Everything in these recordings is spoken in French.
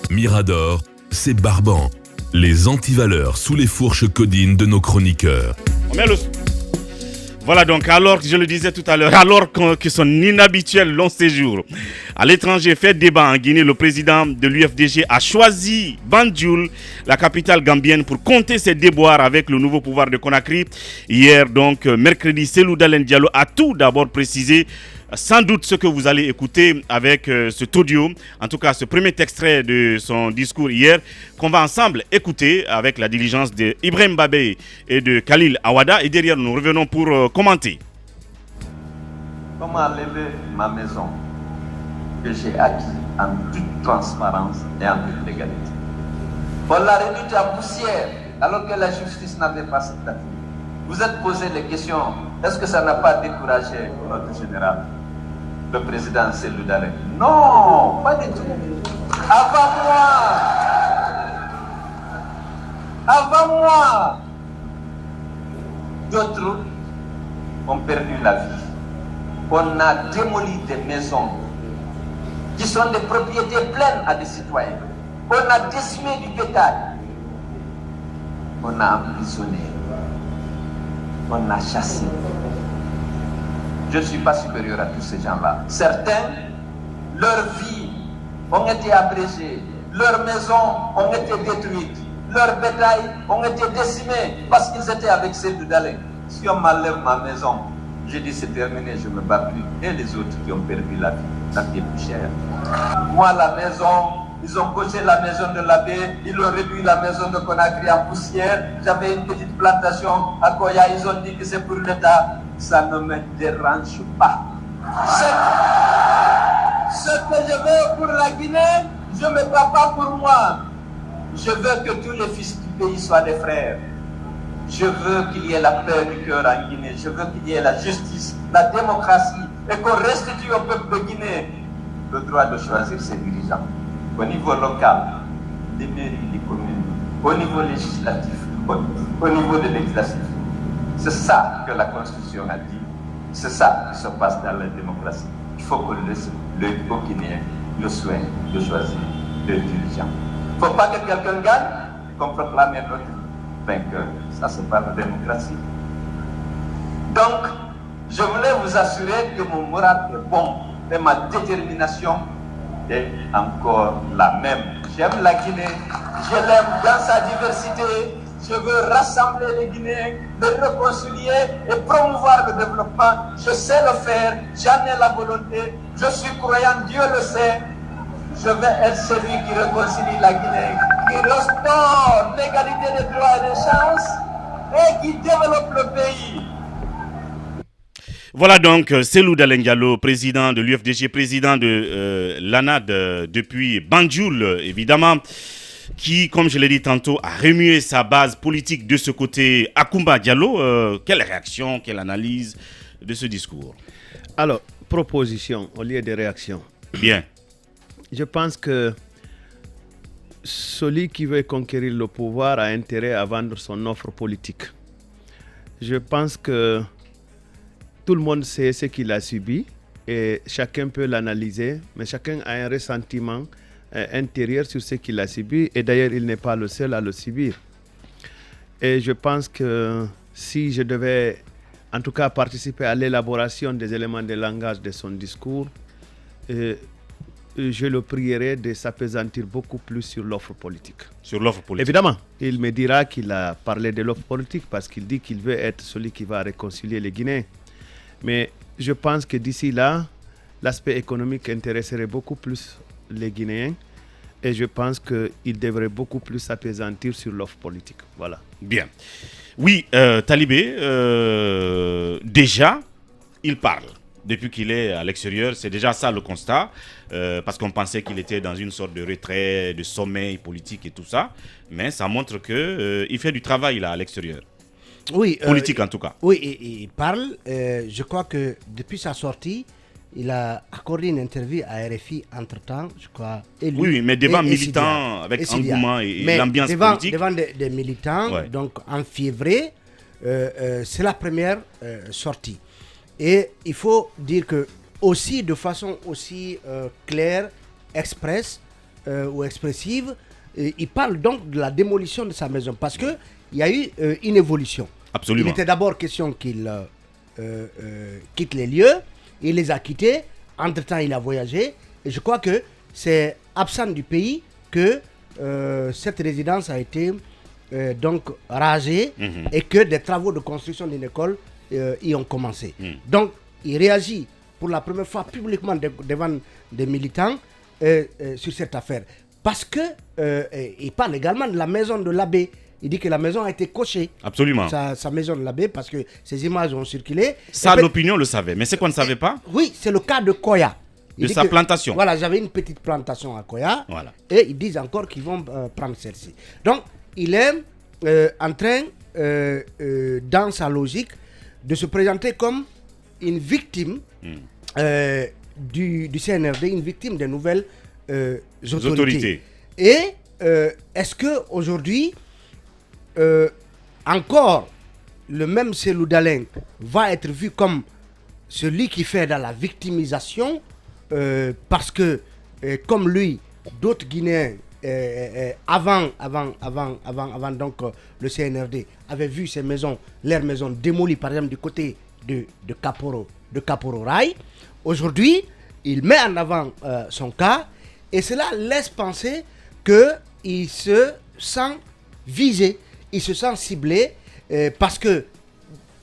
Mirador, c'est barbant. Les antivaleurs sous les fourches codines de nos chroniqueurs. Voilà donc, alors je le disais tout à l'heure, alors que son inhabituel long séjour à l'étranger fait débat en Guinée, le président de l'UFDG a choisi Banjul, la capitale gambienne, pour compter ses déboires avec le nouveau pouvoir de Conakry. Hier donc, mercredi, Cellou Dalein Diallo a tout d'abord précisé, sans doute ce que vous allez écouter avec cet audio, en tout cas ce premier extrait de son discours hier, qu'on va ensemble écouter avec la diligence de Ibrahim Babé et de Khalil Awada. Et derrière, nous revenons pour commenter. Comment lever ma maison que j'ai acquis en toute transparence et en toute légalité? On l'a réduite à poussière alors que la justice n'avait pas cette affaire. Vous êtes posé les questions, est-ce que ça n'a pas découragé notre général, le président Cellou Dalein? Non, pas du tout. Avant moi, d'autres ont perdu la vie. On a démoli des maisons qui sont des propriétés pleines à des citoyens. On a décimé du bétail. On a emprisonné. On a chassé. Je ne suis pas supérieur à tous ces gens-là. Certains, leurs vies ont été abrégées, leurs maisons ont été détruites, leurs bétails ont été décimés parce qu'ils étaient avec Cellou Dalein. Si on m'enlève ma maison, j'ai dit c'est terminé, je ne me bats plus. Et les autres qui ont perdu la vie, ça qui est plus cher. Moi, la maison, ils ont coché la maison de l'abbé, ils ont réduit la maison de Conakry en poussière. J'avais une petite plantation à Koya, ils ont dit que c'est pour l'État. Ça ne me dérange pas. Ce que je veux pour la Guinée, je ne me bats pas pour moi. Je veux que tous les fils du pays soient des frères. Je veux qu'il y ait la paix du cœur en Guinée. Je veux qu'il y ait la justice, la démocratie et qu'on restitue au peuple de Guinée le droit de choisir ses dirigeants. Au niveau local, des mairies, des communes, au niveau législatif, au niveau de l'exécutif. C'est ça que la Constitution a dit. C'est ça qui se passe dans la démocratie. Il faut qu'on laisse le Guinéen le soin de choisir le dirigeant. Il ne faut pas que quelqu'un gagne et qu'on proclame un autre vainqueur. Ça, c'est pas la démocratie. Donc, je voulais vous assurer que mon moral est bon et ma détermination est encore la même. J'aime la Guinée, je l'aime dans sa diversité. Je veux rassembler les Guinéens, les réconcilier et promouvoir le développement. Je sais le faire, j'en ai la volonté, je suis croyant, Dieu le sait. Je vais être celui qui réconcilie la Guinée, qui restaure l'égalité des droits et des chances et qui développe le pays. Voilà donc Cellou Dalein Diallo, président de l'UFDG, président de l'ANAD depuis Banjul, évidemment, qui, comme je l'ai dit tantôt, a remué sa base politique de ce côté. Akoumba Diallo, quelle réaction, quelle analyse de ce discours? Alors, proposition au lieu de réaction. Bien. Je pense que celui qui veut conquérir le pouvoir a intérêt à vendre son offre politique. Je pense que tout le monde sait ce qu'il a subi et chacun peut l'analyser, mais chacun a un ressentiment intérieur sur ce qu'il a subi et d'ailleurs il n'est pas le seul à le subir. Et je pense que si je devais en tout cas participer à l'élaboration des éléments de langage de son discours, je le prierais de s'appesantir beaucoup plus sur l'offre politique. Sur l'offre politique. Évidemment, il me dira qu'il a parlé de l'offre politique parce qu'il dit qu'il veut être celui qui va réconcilier les Guinéens. Mais je pense que d'ici là, l'aspect économique intéresserait beaucoup plus les Guinéens et je pense qu'il devrait beaucoup plus s'appesantir sur l'offre politique. Voilà. Bien. Oui, Talibé, déjà, il parle. Depuis qu'il est à l'extérieur, c'est déjà ça le constat, parce qu'on pensait qu'il était dans une sorte de retrait, de sommeil politique et tout ça, mais ça montre qu'il fait du travail là à l'extérieur. Oui, politique en tout cas. Oui, il parle. Je crois que depuis sa sortie, il a accordé une interview à RFI entre-temps, je crois. Oui, mais devant militants, avec engouement et l'ambiance politique. Devant des militants, ouais. Donc en février, c'est la première sortie. Et il faut dire que aussi, de façon aussi claire, express, ou expressive. Il parle donc de la démolition de sa maison parce qu'il y a eu une évolution. Absolument. Il était d'abord question qu'il quitte les lieux. Il les a quittés. Entre-temps, il a voyagé. Et je crois que c'est absent du pays que cette résidence a été donc rasée et que des travaux de construction d'une école y ont commencé. Donc, il réagit pour la première fois publiquement devant des militants sur cette affaire. Parce que il parle également de la maison de l'abbé. Il dit que la maison a été cochée. Absolument. Sa maison de l'abbé, parce que ces images ont circulé. Ça, l'opinion le savait. Mais c'est qu'on ne savait pas. Oui, c'est le cas de Koya. De sa plantation. Voilà, j'avais une petite plantation à Koya. Voilà. Et ils disent encore qu'ils vont prendre celle-ci. Donc, il est en train, dans sa logique, de se présenter comme une victime du CNRD, une victime des nouvelles autorités. Et est-ce qu'aujourd'hui, encore, le même Cellou Dalein va être vu comme celui qui fait dans la victimisation parce que, comme lui, d'autres Guinéens, avant donc le CNRD, avaient vu leurs maisons démolies, par exemple, du côté de Kaporo Rai. Aujourd'hui, il met en avant son cas et cela laisse penser qu'il se sent visé, il se sent ciblé parce que,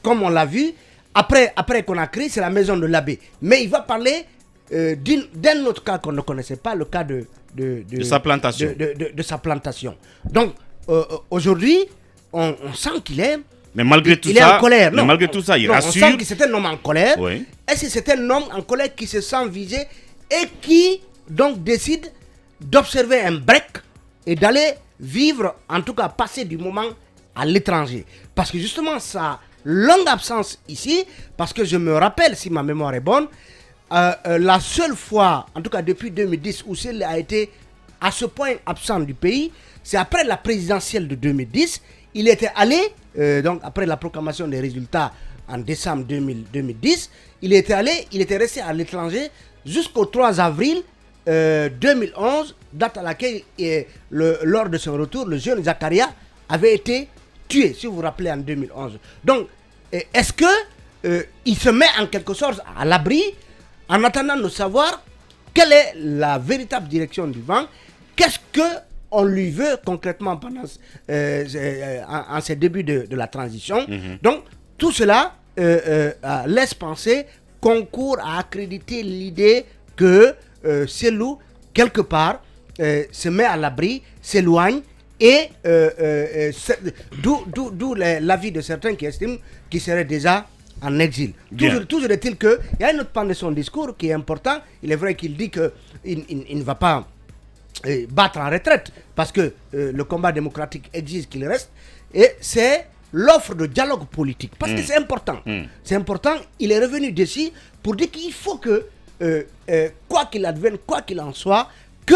comme on l'a vu, après Conakry, c'est la maison de l'abbé. Mais il va parler d'un autre cas qu'on ne connaissait pas, le cas de sa plantation. De sa plantation. Donc, aujourd'hui, on sent qu'il est... Mais malgré tout il est en colère. Mais malgré tout ça, il rassure. On sent que c'est un homme en colère. Oui. Et c'est un homme en colère qui se sent visé et qui, donc, décide d'observer un break et d'aller vivre, en tout cas passer du moment à l'étranger. Parce que justement, sa longue absence ici, parce que je me rappelle, si ma mémoire est bonne, la seule fois, en tout cas depuis 2010, où Cellou a été à ce point absent du pays, c'est après la présidentielle de 2010. Il était allé, donc après la proclamation des résultats en décembre 2010, il était resté à l'étranger jusqu'au 3 avril 2011, date à laquelle, lors de son retour, le jeune Zakaria avait été tué, si vous vous rappelez, en 2011. Donc, est-ce que il se met en quelque sorte à l'abri en attendant de savoir quelle est la véritable direction du vent? Qu'est-ce qu'on lui veut concrètement pendant en ces débuts de la transition? Donc, tout cela laisse penser, concourt à accréditer l'idée que Cellou, quelque part, se met à l'abri, s'éloigne, et d'où l'avis de certains qui estiment qu'il serait déjà en exil. Toujours est-il qu'il y a une autre part de son discours qui est important. Il est vrai qu'il dit qu'il ne va pas battre en retraite parce que le combat démocratique exige qu'il reste, et c'est l'offre de dialogue politique, parce que c'est important. C'est important. Il est revenu d'ici pour dire qu'il faut que quoi qu'il advienne, quoi qu'il en soit, que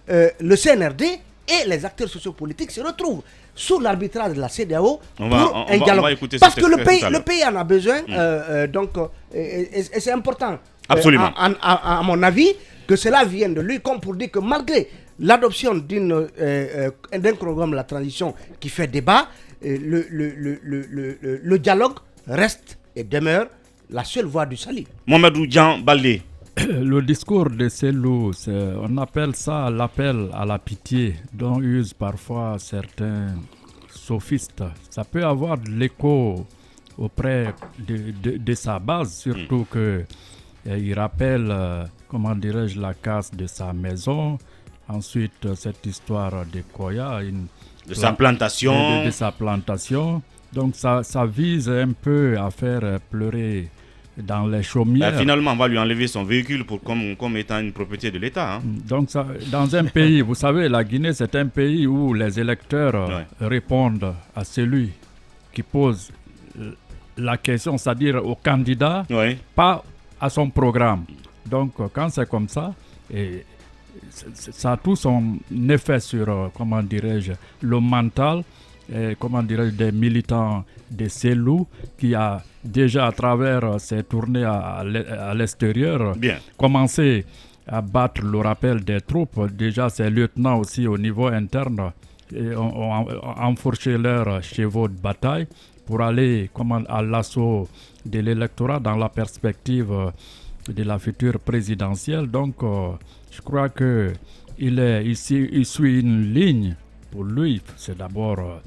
le CNRD et les acteurs sociopolitiques se retrouvent sous l'arbitrage de la CEDEAO pour un dialogue. Parce que le pays en a besoin, et c'est important. Absolument. À mon avis, que cela vienne de lui, comme pour dire que malgré l'adoption d'un programme de la transition qui fait débat, le dialogue reste et demeure la seule voie du salut. Mamadou Jean Baldé. Le discours de Cellou, on appelle ça l'appel à la pitié, dont usent parfois certains sophistes. Ça peut avoir de l'écho auprès de sa base, surtout qu'il rappelle, comment dirais-je, la casse de sa maison. Ensuite, cette histoire de Koya, sa plantation. De sa plantation. Donc, ça vise un peu à faire pleurer dans les chaumières. Finalement, on va lui enlever son véhicule comme étant une propriété de l'État. Hein. Donc, dans un pays, vous savez, la Guinée, c'est un pays où les électeurs répondent à celui qui pose la question, c'est-à-dire au candidat, pas à son programme. Donc, quand c'est comme ça, ça a tout son effet sur, comment dirais-je, le mental, des militants de Cellou, qui a déjà, à travers ses tournées à l'extérieur, commencé battre le rappel des troupes. Déjà, ces lieutenants aussi au niveau interne ont enfourché leurs chevaux de bataille pour aller à l'assaut de l'électorat dans la perspective de la future présidentielle. Donc, je crois qu'il suit une ligne. Pour lui, c'est d'abord,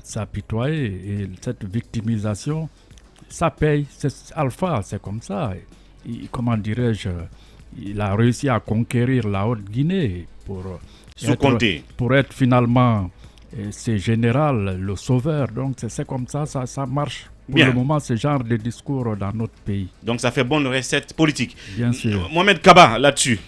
s'apitoyer. Et cette victimisation, ça paye. Alpha, c'est comme ça. Il a réussi à conquérir la Haute-Guinée pour être finalement c'est général, le sauveur. Donc c'est comme ça marche. Pour le moment, ce genre de discours dans notre pays. Donc ça fait bonne recette politique. Bien sûr. Mohamed Kaba, là-dessus.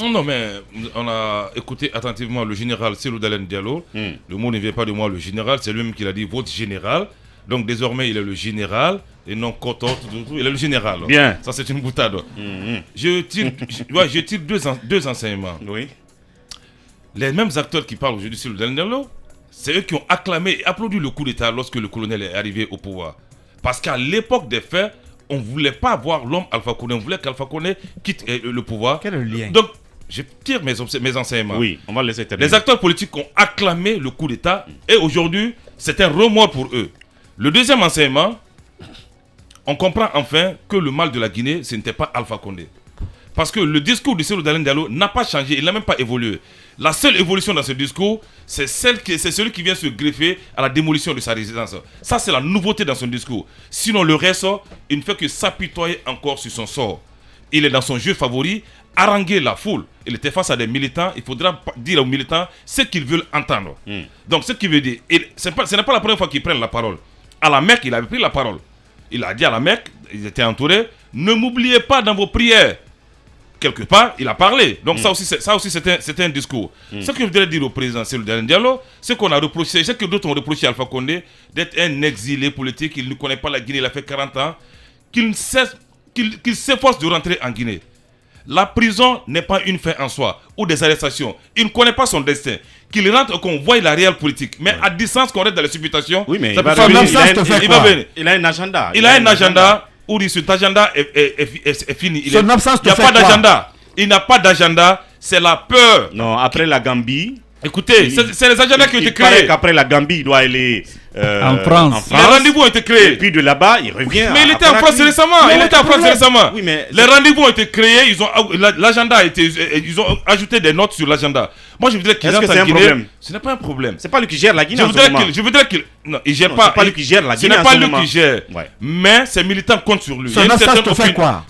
Non, mais on a écouté attentivement le général Cellou Dalein Diallo. Le mot ne vient pas de moi, le général, c'est lui-même qui l'a dit, votre général. Donc désormais, il est le général et non Koto, il est le général. Bien. Ça, c'est une boutade. Je tire deux enseignements. Oui. Les mêmes acteurs qui parlent aujourd'hui sur le Dalein Diallo, c'est eux qui ont acclamé et applaudi le coup d'État lorsque le colonel est arrivé au pouvoir. Parce qu'à l'époque des faits, on ne voulait pas voir l'homme Alpha Condé, on voulait qu'Alpha Condé quitte le pouvoir. Quel est le lien? Donc, je tire mes enseignements. Oui, on va laisser terminer. Les acteurs politiques ont acclamé le coup d'État et aujourd'hui, c'est un remords pour eux. Le deuxième enseignement, on comprend enfin que le mal de la Guinée, ce n'était pas Alpha Condé. Parce que le discours de Cellou Dalein Diallo n'a pas changé, il n'a même pas évolué. La seule évolution dans ce discours, c'est celui qui vient se greffer à la démolition de sa résidence. Ça, c'est la nouveauté dans son discours. Sinon, le reste, il ne fait que s'apitoyer encore sur son sort. Il est dans son jeu favori, haranguer la foule. Il était face à des militants, il faudra dire aux militants ce qu'ils veulent entendre. Donc, ce qu'il veut dire, ce n'est pas la première fois qu'ils prennent la parole. À la Mecque, il avait pris la parole. Il a dit à la Mecque, ils étaient entourés, ne m'oubliez pas dans vos prières. Quelque part, il a parlé. Donc ça aussi, c'était un discours. Ce que je voudrais dire au président Cellou Dalein Diallo, c'est qu'on a reproché, ce que d'autres ont reproché à Alpha Condé, d'être un exilé politique, il ne connaît pas la Guinée, il a fait 40 ans, qu'il s'efforce de rentrer en Guinée. La prison n'est pas une fin en soi, ou des arrestations. Il ne connaît pas son destin. Qu'il rentre, qu'on voie la réelle politique. Mais à distance, qu'on reste dans les supputations, oui, mais ça peut il va venir. Il a un agenda. Il a un agenda. Où cet agenda est fini. Il Son absence n'y a pas d'agenda. Il n'a pas d'agenda. C'est la peur. Non, après la Gambie. Écoutez, c'est les agendas qui ont été créés. Il paraît qu'après la Gambie, il doit aller en France. Les rendez-vous ont été créés. Et puis de là-bas, il revient. Mais il était en France récemment. Oui, mais les rendez-vous ont été créés. L'agenda a été. Ils ont ajouté des notes sur l'agenda. Moi, je voudrais qu'il rentre en Guinée. Problème? Ce n'est pas un problème. C'est pas lui qui gère la Guinée. Je voudrais qu'il. Non, il gère pas. C'est pas lui qui gère la Guinée. Ce n'est pas lui qui gère. Mais ses militants comptent sur lui. Son absence te fait quoi?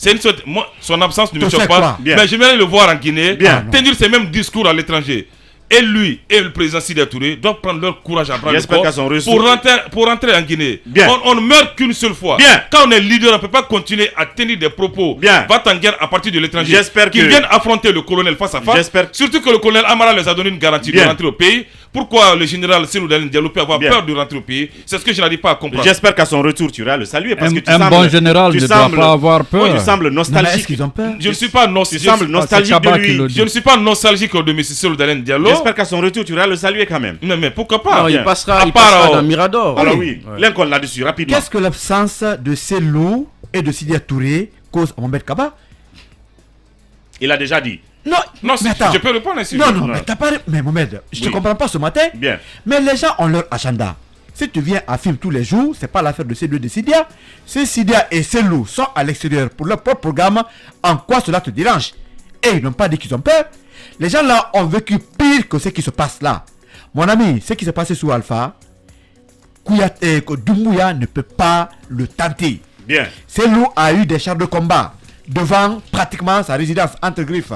Son absence ne me choque pas. Bien. Mais j'aimerais le voir en Guinée tenir ces mêmes discours à l'étranger. Et lui et le président Sidya Touré doivent prendre leur courage à bras le corps pour rentrer en Guinée. On ne meurt qu'une seule fois. Quand on est leader, on ne peut pas continuer à tenir des propos. Va en guerre à partir de l'étranger. Qu'ils viennent affronter le colonel face à face. Surtout que le colonel Amara les a donné une garantie de rentrer au pays. Pourquoi le général Cellou Dalein Diallo peut avoir peur de rentrer au pays? C'est ce que je n'arrive pas à comprendre. J'espère qu'à son retour, tu iras le saluer. Parce que tu sembles, bon général ne doit pas avoir peur. Tu sembles nostalgique. Est-ce qu'ils ont peur? Je ne suis pas nostalgique. Tu sembles nostalgique de lui. Je ne suis pas nostalgique de M. Cellou Dalein Diallo. J'espère qu'à son retour, tu iras le saluer quand même. Non, mais pourquoi pas? Non, il passera dans Mirador. Alors oui, l'un là-dessus, rapidement. Qu'est-ce que l'absence de Cellou et de Sidya Touré cause à Mohamed Kaba? Il a déjà dit. Non, mais attends. Je peux répondre ainsi. Non, mais t'as pas. Mais Mohamed, je te comprends pas ce matin. Bien. Mais les gens ont leur agenda. Si tu viens à film tous les jours, c'est pas l'affaire de Cellou et de Sidya. Si Sidya et Cellou sont à l'extérieur pour leur propre programme, en quoi cela te dérange? Et ils n'ont pas dit qu'ils ont peur. Les gens là ont vécu pire que ce qui se passe là. Mon ami, ce qui s'est passé sous Alpha, Doumbouya ne peut pas le tenter. Bien. Cellou a eu des chars de combat devant pratiquement sa résidence entre griffes.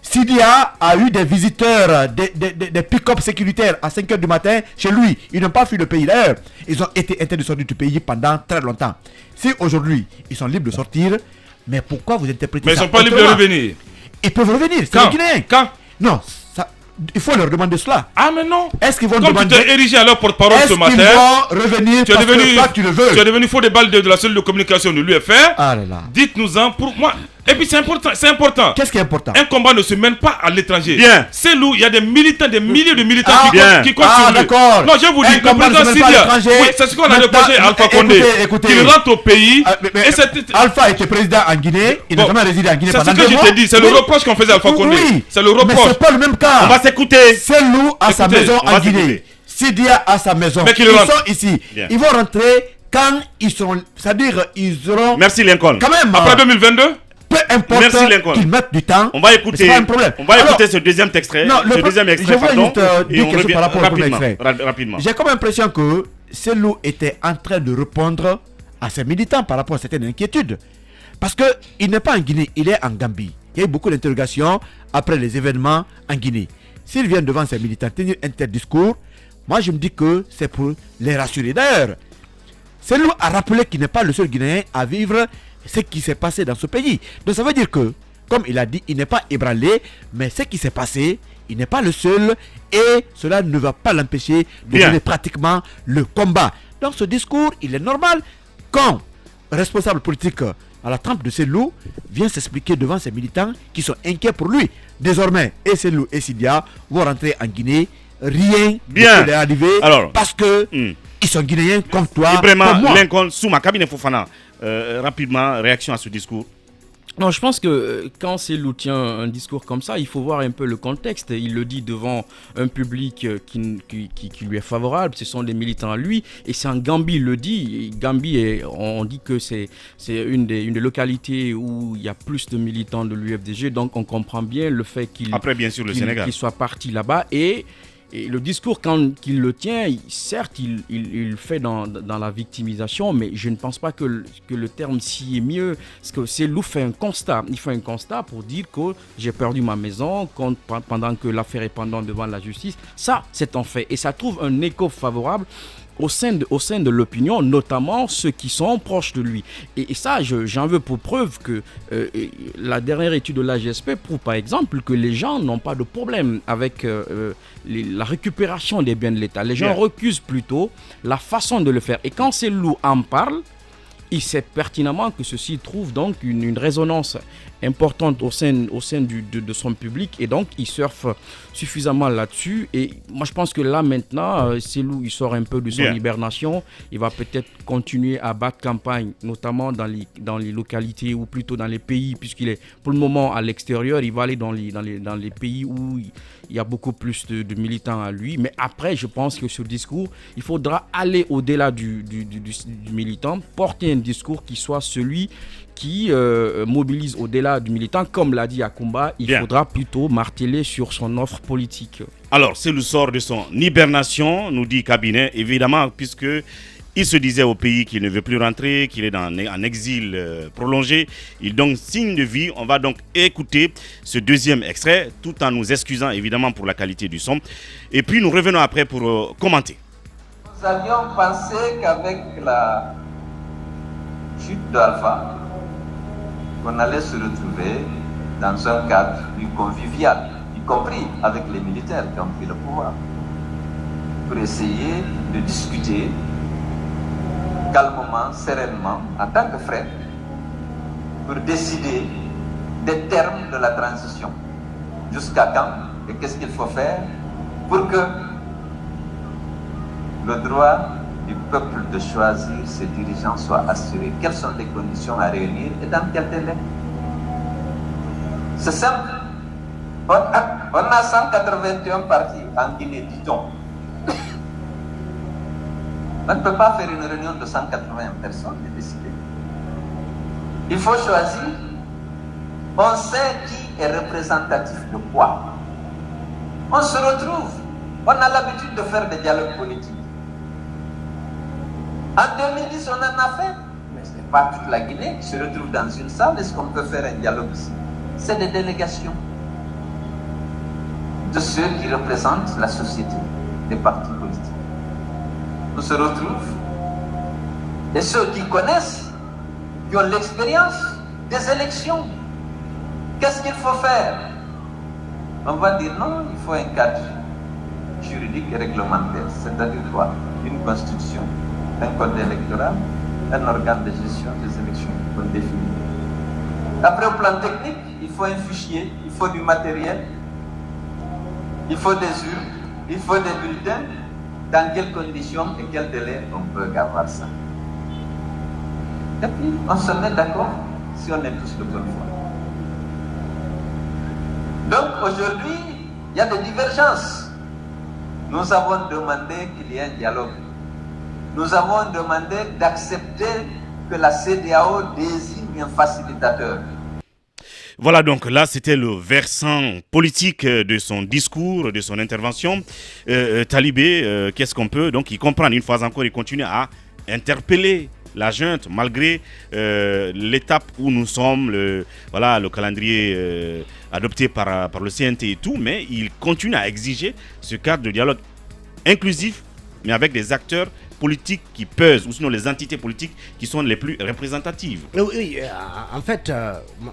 Sidya a eu des visiteurs, des pick-up sécuritaires à 5h du matin chez lui. Ils n'ont pas fui le pays d'ailleurs. Ils ont été interdits de sortir du pays pendant très longtemps. Si aujourd'hui, ils sont libres de sortir, mais pourquoi vous interprétez ça? Mais ils ne sont pas libres de revenir. Ils peuvent revenir, c'est les Guinéens. Quand? Non, il faut leur demander cela. Ah mais non. Est-ce qu'ils vont Comme demander... tu t'es érigé à leur porte-parole ce matin. Est-ce qu'ils vont revenir parce que tu le veux? Tu es devenu faux des balles de la cellule de communication de l'UFR. Ah là là. Dites-nous-en pour moi. Et puis c'est important. Qu'est-ce qui est important? Un combat ne se mène pas à l'étranger. Bien. C'est où il y a des militants, des milliers de militants qui comptent sur lui. D'accord. Non, je vous dis, le président Syria, oui, c'est ce qu'on a reproché à Alpha Condé. Qu'il rentre au pays. Alpha était président en Guinée, il n'a jamais résidé en Guinée pendant 2 mois. C'est ce que je t'ai dit, c'est le reproche qu'on faisait à Alpha Condé. Oui, c'est le reproche. Mais c'est pas le même cas. On va s'écouter. Selou a sa maison en Guinée. Sidia a sa maison. Mais ils sont ici. Bien. Ils vont rentrer quand ils seront. C'est-à-dire, ils auront. Merci Lincoln. Quand même. Après 2022. Peu importe qu'ils mettent du temps. On va écouter. C'est pas un problème. On va écouter ce deuxième extrait. Non, ce deuxième extrait. Je veux juste dire quelque chose par rapport au premier extrait. Rapidement. J'ai comme l'impression que Selou était en train de répondre à ses militants par rapport à certaines inquiétudes. Parce qu'il n'est pas en Guinée, il est en Gambie. Il y a eu beaucoup d'interrogations après les événements en Guinée. S'il vient devant ses militants tenir un tel discours, moi je me dis que c'est pour les rassurer. D'ailleurs, Selou a rappelé qu'il n'est pas le seul Guinéen à vivre ce qui s'est passé dans ce pays. Donc ça veut dire que, comme il a dit, il n'est pas ébranlé, mais ce qui s'est passé, il n'est pas le seul et cela ne va pas l'empêcher de mener pratiquement le combat. Donc ce discours, il est normal quand un responsable politique à la trempe de Selou vient s'expliquer devant ses militants qui sont inquiets pour lui. Désormais, et Selou et Sidia vont rentrer en Guinée. Rien ne peut arriver parce que ils sont Guinéens comme toi, Ibrahima, comme moi. Lincoln, Souma, Kabine Fofana, rapidement, réaction à ce discours. Non, je pense que quand Selou tient un discours comme ça, il faut voir un peu le contexte. Il le dit devant un public qui lui est favorable, ce sont des militants à lui, et c'est en Gambie, il le dit. Gambie, on dit que c'est une des localités où il y a plus de militants de l'UFDG, donc on comprend bien le fait qu'il soit parti là-bas. Et le discours, quand il le tient, certes, il fait dans la victimisation, mais je ne pense pas que le terme s'y est mieux. Parce que Selou fait un constat. Il fait un constat pour dire que j'ai perdu ma maison pendant que l'affaire est pendante devant la justice. Ça, c'est un fait. Et ça trouve un écho favorable au sein de l'opinion, notamment ceux qui sont proches de lui. Et ça, j'en veux pour preuve que la dernière étude de l'AGSP prouve par exemple que les gens n'ont pas de problème avec la récupération des biens de l'État. Les gens recusent plutôt la façon de le faire. Et quand Selou en parle, il sait pertinemment que ceci trouve donc une résonance importante au sein de son public, et donc il surfe suffisamment là-dessus. Et moi je pense que là maintenant, Selou il sort un peu de son hibernation, il va peut-être continuer à battre campagne, notamment dans les localités ou plutôt dans les pays, puisqu'il est pour le moment à l'extérieur. Il va aller dans les pays où il y a beaucoup plus de militants à lui. Mais après, je pense que ce discours, il faudra aller au-delà du militant, porter un discours qui soit celui qui mobilise au-delà du militant. Comme l'a dit Akumba, il faudra plutôt marteler sur son offre politique. Alors, c'est le sort de son hibernation, nous dit Cabinet, évidemment, puisque il se disait au pays qu'il ne veut plus rentrer, qu'il est en exil prolongé. Il donne signe de vie. On va donc écouter ce deuxième extrait, tout en nous excusant évidemment pour la qualité du son. Et puis nous revenons après pour commenter. Nous avions pensé qu'avec la chute d'Alpha, qu'on allait se retrouver dans un cadre plus convivial, y compris avec les militaires qui ont pris le pouvoir, pour essayer de discuter calmement, sereinement, en tant que frères, pour décider des termes de la transition. Jusqu'à quand et qu'est-ce qu'il faut faire pour que le droit du peuple de choisir ses dirigeants soit assuré. Quelles sont les conditions à réunir et dans quel délai? C'est simple. On a 181 partis en Guinée, dit-on. On ne peut pas faire une réunion de 180 personnes et décider. Il faut choisir. On sait qui est représentatif de quoi. On se retrouve. On a l'habitude de faire des dialogues politiques. En 2010, on en a fait. Mais ce n'est pas toute la Guinée qui se retrouve dans une salle. Est-ce qu'on peut faire un dialogue ici? C'est des délégations de ceux qui représentent la société, des partis politiques. On se retrouve, et ceux qui connaissent, qui ont l'expérience des élections, qu'est-ce qu'il faut faire? On va dire non, il faut un cadre juridique et réglementaire, c'est-à-dire quoi? Une constitution, un code électoral, un organe de gestion des élections qu'on définit. Après, au plan technique, il faut un fichier, il faut du matériel, il faut des urnes, il faut des bulletins. Dans quelles conditions et quel délai on peut avoir ça? Et puis, on se met d'accord si on est tous de bonne foi. Donc, aujourd'hui, il y a des divergences. Nous avons demandé qu'il y ait un dialogue. Nous avons demandé d'accepter que la CEDEAO désigne un facilitateur. Voilà, donc là, c'était le versant politique de son discours, de son intervention. Talibé, qu'est-ce qu'on peut donc y comprendre? Une fois encore, il continue à interpeller la junte, malgré l'étape où nous sommes, le calendrier adopté par le CNT et tout, mais il continue à exiger ce cadre de dialogue inclusif, mais avec des acteurs politiques qui pesent, ou sinon les entités politiques qui sont les plus représentatives. Oui, en fait,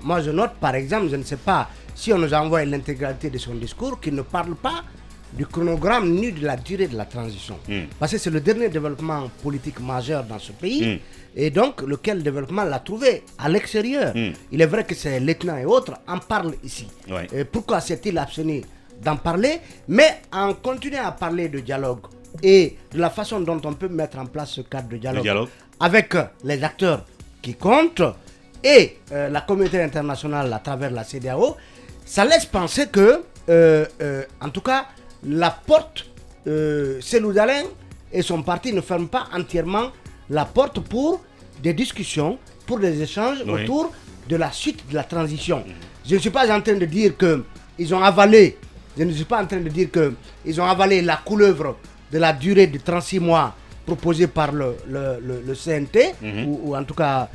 moi je note par exemple, je ne sais pas si on nous envoie l'intégralité de son discours, qu'il ne parle pas du chronogramme ni de la durée de la transition. Parce que c'est le dernier développement politique majeur dans ce pays, et donc lequel développement l'a trouvé à l'extérieur. Il est vrai que ces lieutenants et autres en parlent ici. Et pourquoi s'est-il abstenu d'en parler? Mais en continuant à parler de dialogue, et de la façon dont on peut mettre en place ce cadre de dialogue. Avec les acteurs qui comptent et la communauté internationale à travers la CEDEAO, ça laisse penser que, en tout cas, la porte, Cellou Dalein et son parti ne ferment pas entièrement la porte pour des discussions, pour des échanges autour de la suite de la transition. Je ne suis pas en train de dire qu'ils ont avalé, la couleuvre de la durée de 36 mois proposée par le CNT, ou en tout cas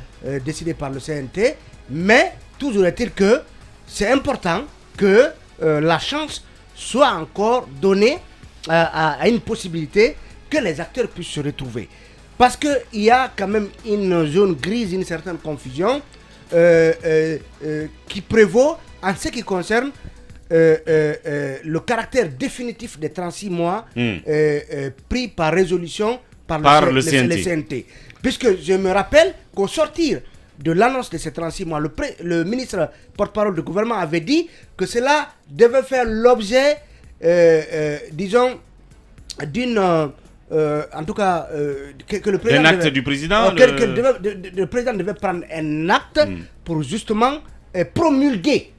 décidée par le CNT, mais toujours est-il que c'est important que la chance soit encore donnée à une possibilité que les acteurs puissent se retrouver. Parce qu'il y a quand même une zone grise, une certaine confusion qui prévaut en ce qui concerne le caractère définitif des 36 mois pris par résolution par le CNT. Puisque je me rappelle qu'au sortir de l'annonce de ces 36 mois, le ministre porte-parole du gouvernement avait dit que cela devait faire l'objet, disons, d'une... en tout cas, que le président... Un acte du président le président devait prendre un acte pour justement promulguer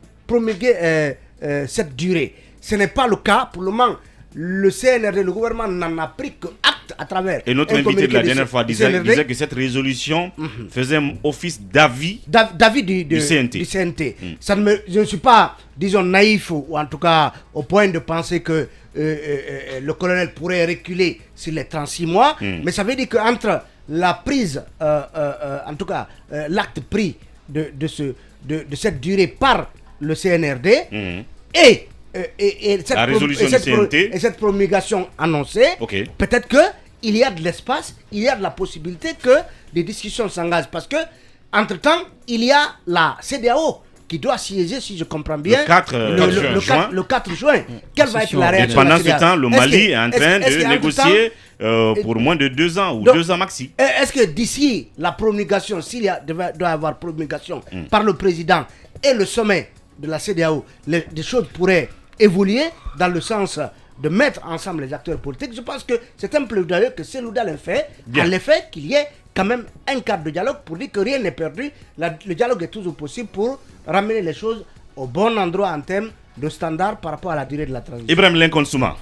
cette durée. Ce n'est pas le cas pour le moment. Le CNRD, le gouvernement n'en a pris que acte à travers. Et notre invité de la dernière fois disait que cette résolution faisait office d'avis du CNT. Je ne suis pas, disons, naïf, ou en tout cas au point de penser que le colonel pourrait reculer sur les 36 mois, mais ça veut dire qu'entre la prise, en tout cas l'acte pris de cette durée par le CNRD et cette promulgation annoncée, peut-être qu'il y a de l'espace, il y a de la possibilité que des discussions s'engagent. Parce que, entre-temps, il y a la CEDEAO qui doit siéger, si je comprends bien, le 4 juin. Quelle va être la réaction? Et pendant ce temps, le Mali est en train de négocier pour moins de 2 ans ou 2 ans maxi. Est-ce que d'ici la promulgation, doit y avoir promulgation par le président et le sommet de la CEDEAO, des choses pourraient évoluer dans le sens de mettre ensemble les acteurs politiques? Je pense que c'est un plaidoyer que Cellou Dalein fait, à l'effet qu'il y ait quand même un cadre de dialogue pour dire que rien n'est perdu. Le dialogue est toujours possible pour ramener les choses au bon endroit en termes de standards par rapport à la durée de la transition. Ibrahim Lincoln Souma.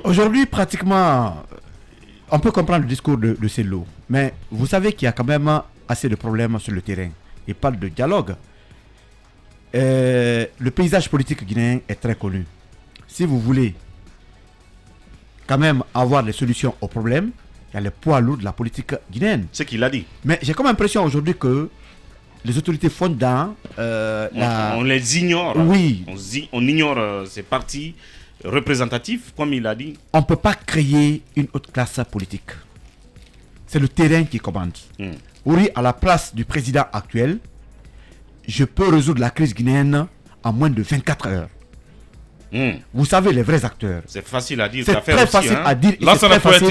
Aujourd'hui, pratiquement, on peut comprendre le discours de Cellou, mais vous savez qu'il y a quand même assez de problèmes sur le terrain. Il parle de dialogue. Le paysage politique guinéen est très connu. Si vous voulez quand même avoir des solutions aux problèmes, il y a le poids lourd de la politique guinéenne. C'est qu'il a dit. Mais j'ai comme l'impression aujourd'hui que les autorités fondant on les ignore. Oui. On ignore ces partis représentatifs, comme il a dit. On ne peut pas créer une autre classe politique. C'est le terrain qui commande. Oui, à la place du président actuel, je peux résoudre la crise guinéenne en moins de 24 heures. Vous savez, les vrais acteurs. C'est facile à dire. C'est très facile à dire. Là, ça n'a pas été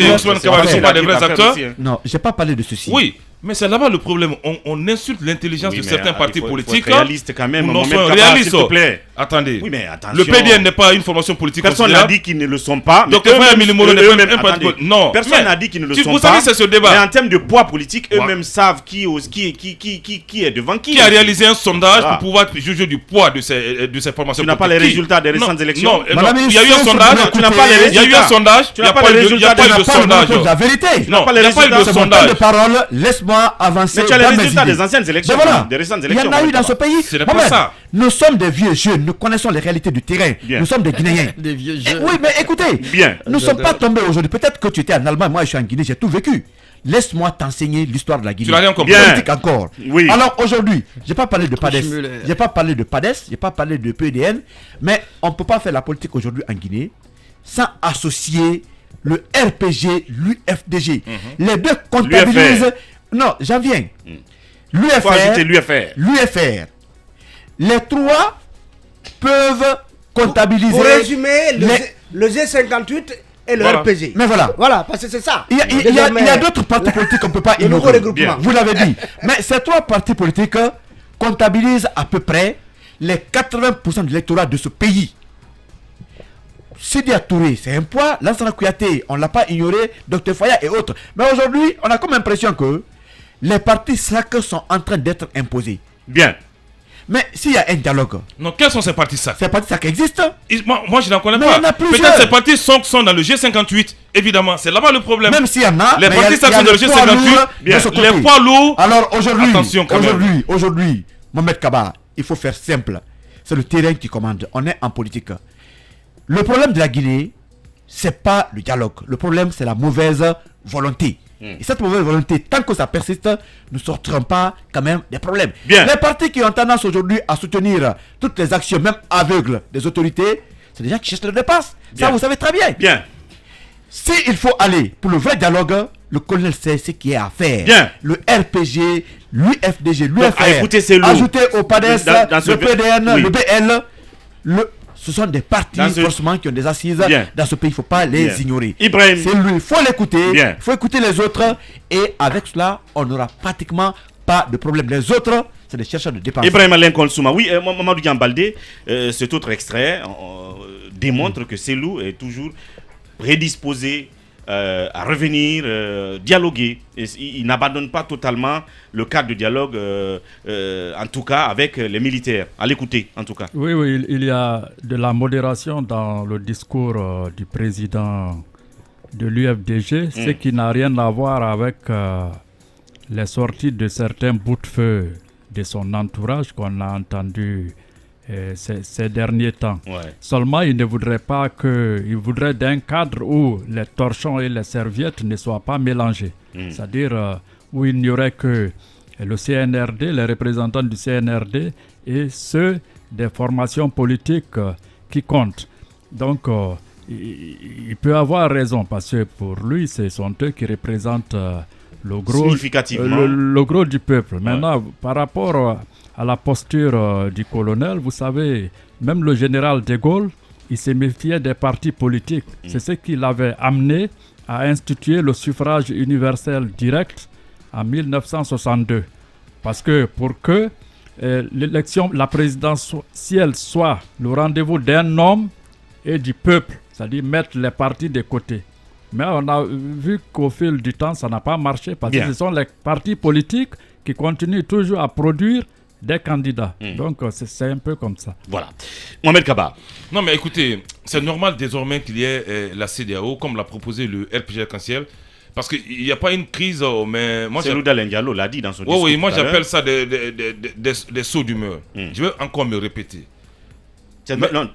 pas des vrais acteurs. Non, je n'ai pas parlé de ceci. Oui, Mais c'est là-bas le problème. On insulte l'intelligence de certains partis politiques. Faut être réaliste quand même. Non, réaliste. S'il te plaît. Attendez. Oui, mais attention. Le PDN n'est pas une formation politique. Personne n'a dit qu'ils ne le sont pas. Donc, non. Personne n'a dit qu'ils ne le sont pas. Vous savez, c'est ce débat. Mais en termes de poids politique, eux-mêmes savent qui est devant qui. Qui a réalisé un sondage pour pouvoir juger du poids de ces formations politiques. Tu n'as pas les résultats des récentes élections. Non, il y a eu un sondage. Tu n'as pas les résultats. Il y a eu un sondage. Tu n'as pas les résultats. Il n'y a pas eu de sondage. La vérité. Non, il n'y a pas eu de sondage. Parole, laisse-moi avancer. Mais tu as les résultats des anciennes élections, des récentes élections. Il y en a eu dans ce pays. Ce n'est pas ça. Nous sommes des vieux jeunes, nous connaissons les réalités du terrain. Nous sommes des Guinéens. Des vieux jeunes. Oui, mais écoutez, nous ne sommes pas tombés aujourd'hui. Peut-être que tu étais en Allemagne, moi je suis en Guinée, j'ai tout vécu. Laisse-moi t'enseigner l'histoire de la Guinée. Tu l'as rien compris. Politique encore. Oui. Alors aujourd'hui, je n'ai pas parlé de PADES, je n'ai pas parlé de PADES, je n'ai pas parlé de PDN, mais on ne peut pas faire la politique aujourd'hui en Guinée sans associer le RPG, l'UFDG. Les deux comptabilisent. Non, j'en viens. L'UFR. Les trois peuvent comptabiliser. Pour résumer, le G58 et le RPG. Mais voilà. Voilà, parce que c'est ça. Il y a d'autres partis politiques qu'on ne peut pas ignorer. Vous l'avez dit. Mais ces trois partis politiques comptabilisent à peu près les 80% de l'électorat de ce pays. Sidi Touré, c'est un poids. Lansana Kouyaté, on ne l'a pas ignoré. Dr Faya et autres. Mais aujourd'hui, on a comme impression que les partis sacres sont en train d'être imposés. Bien. Mais s'il y a un dialogue. Non, quels sont ces partis sacres? Ces partis sacres existent. Moi, je n'en connais pas. Peut-être ces partis sont dans le G58. Évidemment, c'est là-bas le problème. Même s'il y en a. Les partis sacres sont dans le G58. Les poids lourds. Alors aujourd'hui, Mohamed Kaba, il faut faire simple. C'est le terrain qui commande. On est en politique. Le problème de la Guinée, c'est pas le dialogue. Le problème, c'est la mauvaise volonté. Et cette mauvaise volonté, tant que ça persiste, nous ne sortirons pas quand même des problèmes. Bien. Les partis qui ont tendance aujourd'hui à soutenir toutes les actions, même aveugles, des autorités, c'est des gens qui cherchent le dépasse. Ça, vous savez très bien. Bien. S'il faut aller pour le vrai dialogue, le colonel sait ce qui est à faire. Bien. Le RPG, l'UFDG, l'UFR, ajouter au PADES, le PDN, le BL, ce sont des partis forcément qui ont des assises dans ce pays, il ne faut pas les ignorer. Ibrahim. C'est lui, il faut l'écouter, il faut écouter les autres et avec cela, on n'aura pratiquement pas de problème. Les autres, c'est des chercheurs de dépenses. Ibrahim Alain Konsouma, oui, Mamadou Gambaldé, cet autre extrait démontre que Cellou est toujours prédisposé à revenir, dialoguer. Il n'abandonne pas totalement le cadre de dialogue, en tout cas avec les militaires. À l'écouter, en tout cas. Oui, il y a de la modération dans le discours du président de l'UFDG, ce qui n'a rien à voir avec les sorties de certains bouts de feu de son entourage qu'on a entendu ces derniers temps. Seulement, il ne voudrait pas il voudrait d'un cadre où les torchons et les serviettes ne soient pas mélangés. C'est-à-dire où il n'y aurait que le CNRD, les représentants du CNRD et ceux des formations politiques qui comptent. Donc, il peut avoir raison parce que pour lui, ce sont eux qui représentent le gros du peuple. Maintenant, par rapport à la posture du colonel, vous savez, même le général de Gaulle, il se méfiait des partis politiques. C'est ce qui l'avait amené à instituer le suffrage universel direct en 1962. Parce que pour que l'élection, la présidentielle soit le rendez-vous d'un homme et du peuple, c'est-à-dire mettre les partis de côté. Mais on a vu qu'au fil du temps, ça n'a pas marché parce que ce sont les partis politiques qui continuent toujours à produire des candidats. Donc, c'est un peu comme ça. Voilà. Mohamed Kaba. Non, mais écoutez, c'est normal désormais qu'il y ait la CEDEAO, comme l'a proposé le RPG Arc-en-Ciel, parce qu'il n'y a pas une crise, mais moi... Cellou Dalein Diallo l'a dit dans son discours. Oui, moi j'appelle ça des sauts d'humeur. Je vais encore me répéter. Non,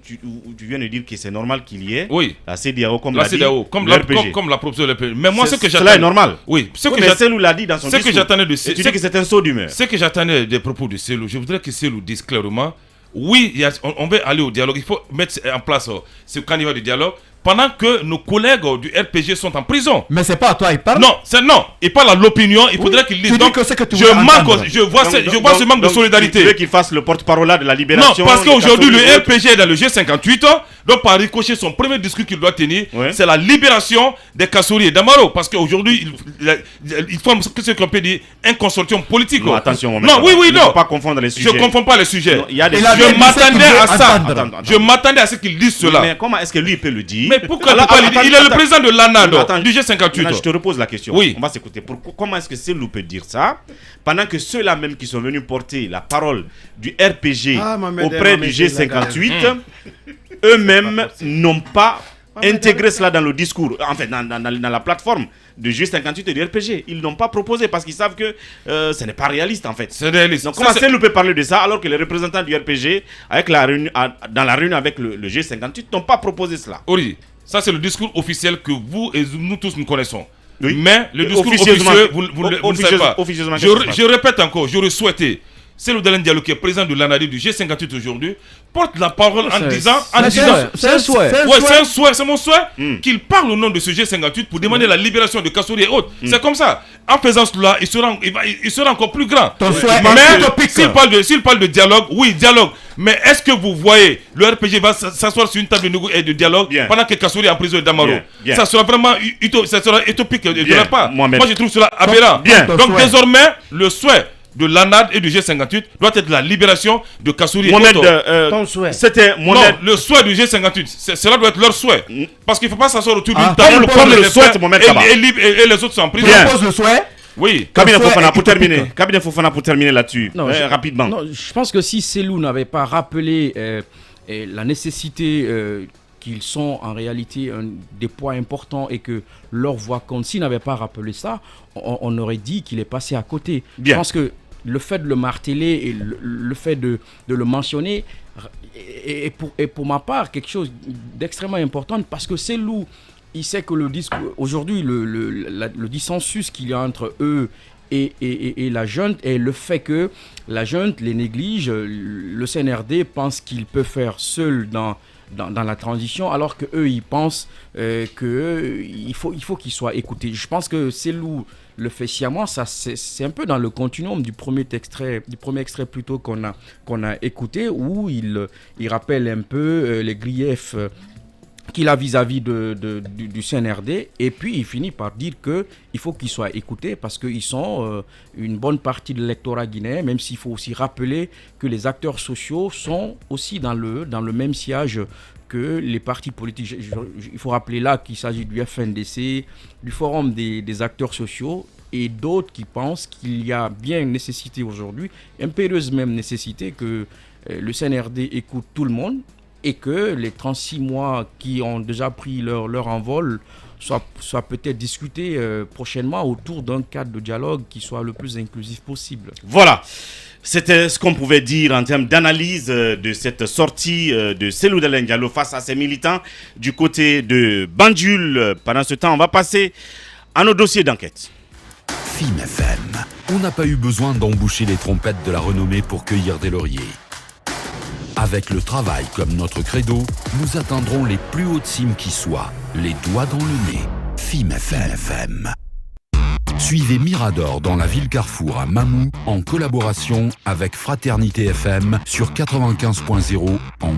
tu viens de dire que c'est normal qu'il y ait la CEDEAO comme la CEDEAO, comme la proposition de l'RPG. Mais moi, ce que j'attendais... Cela est normal. Oui. Cellou l'a dit dans son discours. Tu dis que c'est un saut d'humeur. Ce que j'attendais des propos de Cellou, je voudrais que Cellou dise clairement, oui, on veut aller au dialogue, il faut mettre en place ce candidat de dialogue, pendant que nos collègues du RPG sont en prison. Mais c'est pas à toi, il parle. Non, il parle à l'opinion, il faudrait qu'il dise. Donc, je vois ce manque de solidarité. Tu veux qu'il fasse le porte-parole de la libération. Non, parce qu'aujourd'hui, le RPG est dans le G58, Donc par ricochet, son premier discours qu'il doit tenir, c'est la libération des Kassouri et d'Amaro. Parce qu'aujourd'hui, il forme ce qu'on peut dire un consortium politique. Non, attention, non, oui, il ne faut pas confondre les sujets. Je ne confonds pas les sujets. Non, je m'attendais à ça. Je m'attendais à ce qu'il dise cela. Mais comment est-ce que lui peut le dire? Mais pourquoi il ne peut pas le dire? Il est le président de l'ANAD, du G58. Je te repose la question. Oui. On va s'écouter. Comment est-ce que Selou peut dire ça pendant que ceux-là même qui sont venus porter la parole du RPG auprès du G58, eux-mêmes n'ont pas intégré cela dans le discours, en fait, dans la plateforme du G58 et du RPG. Ils n'ont pas proposé parce qu'ils savent que ce n'est pas réaliste, en fait. C'est réaliste. Donc, comment Selou peut parler de ça alors que les représentants du RPG, dans la réunion avec le G58, n'ont pas proposé cela? Oui, ça c'est le discours officiel que vous et nous tous nous connaissons. Oui. Mais le discours officieux, vous ne savez pas. Je répète encore, j'aurais souhaité, Selou Dalein Diallo, qui est président de l'ANADI du G58 aujourd'hui, porte la parole en disant... C'est un souhait. Ouais, c'est un souhait, c'est mon souhait, qu'il parle au nom de ce G58 pour demander la libération de Kassouri et autres. C'est comme ça. En faisant cela, il sera encore plus grand. Mais s'il parle de dialogue, oui, dialogue. Mais est-ce que vous voyez, le RPG va s'asseoir sur une table de dialogue pendant que Kassouri est en prison d'Amaro? Ça sera vraiment utopique de leur part. Moi, je trouve cela aberrant. Donc désormais, le souhait de l'ANAD et du G58 doit être la libération de Kassouri. Ton souhait. C'était non, le souhait du G58. Cela doit être leur souhait. Parce qu'il ne faut pas s'asseoir autour d'une table comme le souhait et les autres sont en prison. Je pose le souhait. Oui. Kabila Fofana pour terminer là-dessus. Rapidement. Non, je pense que si Selou n'avait pas rappelé la nécessité qu'ils sont en réalité des poids importants et que leur voix compte, s'il n'avait pas rappelé ça, on aurait dit qu'il est passé à côté. Je pense que le fait de le marteler et le fait de le mentionner est pour ma part quelque chose d'extrêmement important, parce que Selou, il sait que le discours aujourd'hui, le dissensus qu'il y a entre eux et la junte, et le fait que la junte les néglige, le CNRD pense qu'il peut faire seul dans la transition, alors que eux ils pensent qu'il faut qu'ils soient écoutés. Je pense que Selou le fait sciemment. Ça c'est un peu dans le continuum du premier extrait plutôt qu'on a écouté, où il rappelle un peu les griefs qu'il a vis-à-vis du CNRD, et puis il finit par dire qu'il faut qu'ils soient écoutés parce qu'ils sont une bonne partie de l'électorat guinéen, même s'il faut aussi rappeler que les acteurs sociaux sont aussi dans le même sillage que les partis politiques. Il faut rappeler là qu'il s'agit du FNDC, du Forum des acteurs sociaux, et d'autres qui pensent qu'il y a bien une nécessité aujourd'hui, impérieuse même nécessité, que le CNRD écoute tout le monde, et que les 36 mois qui ont déjà pris leur envol soient peut-être discutés prochainement autour d'un cadre de dialogue qui soit le plus inclusif possible. Voilà, c'était ce qu'on pouvait dire en termes d'analyse de cette sortie de Selou Dalein Diallo face à ses militants du côté de Banjul. Pendant ce temps, on va passer à nos dossiers d'enquête. FIM FM. On n'a pas eu besoin d'emboucher les trompettes de la renommée pour cueillir des lauriers. Avec le travail comme notre credo, nous atteindrons les plus hautes cimes qui soient, les doigts dans le nez. FIM FM. Suivez Mirador dans la ville Carrefour à Mamou en collaboration avec Fraternité FM sur 95.0 en